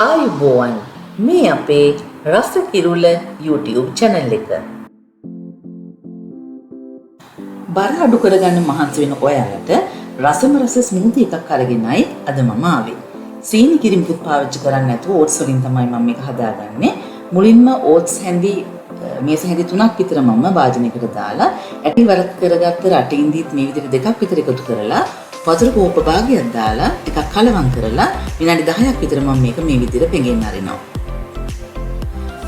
ආයුබෝවන් මේ අපේ රස කිරුල YouTube channel එක. බර අඩු කරගන්න මහන්සි වෙන ඔයාලට රසම රස ස්මූති එකක් අරගෙනයි අද මම ආවේ. සීනි කිරිමුත් පාවිච්චි කරන්නේ නැතුව ඕට්ස් වලින් තමයි මම මේක හදාගන්නේ. මුලින්ම ඕට්ස් හැඳි මේස හැඳි 3ක් විතර මම වාදනයකට දාලා ඇටි වරක් කරගත්ත රටින්දීත් මේ විදිහට දෙකක් විතර එකතු කරලා වතුර කෝප භාගයක් දාලා ටිකක් කලවම් කරලා විනාඩි 10ක් විතර මම මේක මේ විදිහට පෙඟෙන්න අරිනවා.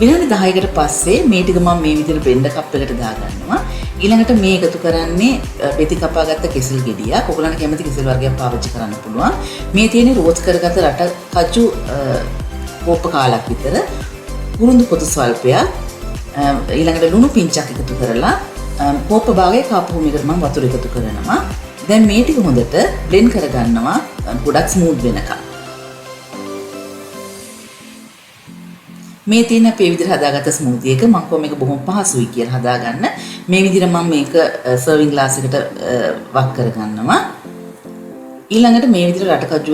විනාඩි 10කට පස්සේ මේ ටික මම මේ විදිහට බෙන්ඩර් කප් එකට දාගන්නවා. ඊළඟට මේ එකතු කරන්නේ පෙති කපාගත්ත කෙසෙල් ගෙඩියක්. ඔයගොල්ලන්ට කැමති කෙසෙල් වර්ගයක් පාවිච්චි කරන්න පුළුවන්. මේ තියෙන්නේ රෝස් කරගත්ත රටකජු කෝප කාලක් විතර. උරුඳු පොතු ස්වල්පයක්. ඊළඟට ලුණු පිංචක් එකතු කරලා කෝප භාගයේ කාපු මේකට මම වතුර එකතු කරනවා. දැන් මේ ටික හොඳට බ්ලෙන්ඩ් කරගන්නවා ගොඩක් ස්මූත් වෙනකම්. මේ තියෙන අපේ විදිහට හදාගත්ත ස්මූති එක මම කොහොම මේක බොහොම පහසුයි කියලා හදාගන්න. මේ විදිහට මම මේක සර්විං ග්ලාස් එකට වක් කරගන්නවා. ඊළඟට මේ විදිහට රටකජු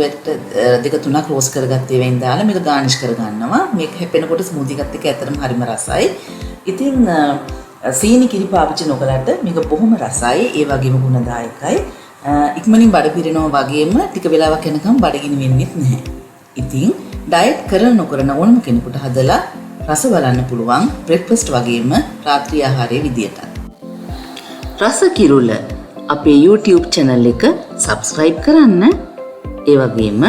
දෙක තුනක් රෝස් කරගත්ත ඒවායින් දාලා මේක ගානිෂ් කරගන්නවා. මේක හැපෙනකොට ස්මූති එකත් එක්ක ඇත්තටම හරිම රසයි. ඉතින් සීනි කිරි පාවිච්චි නොකරට මේක බොහොම රසයි. ඒ වගේම ගුණදායකයි. ඉක්මනින් බඩ පිරෙනවා වගේම ටික වෙලාවක් යනකම් බඩගිනි වෙන්නේ නැහැ. ඉතින් ඩයට් කරන නොකරන ඕනම කෙනෙකුට හදලා රස බලන්න පුළුවන් බ්‍රෙක්ෆාස්ට් වගේම රාත්‍රී ආහාරයේ විදියට. රස කිරුල අපේ YouTube channel එක subscribe කරන්න. ඒ වගේම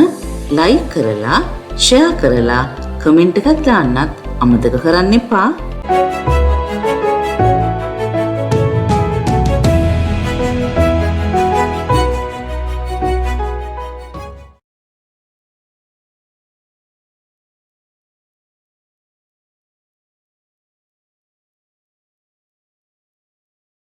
like කරලා, share කරලා, comment එකක් දාන්නත් අමතක කරන්න එපා.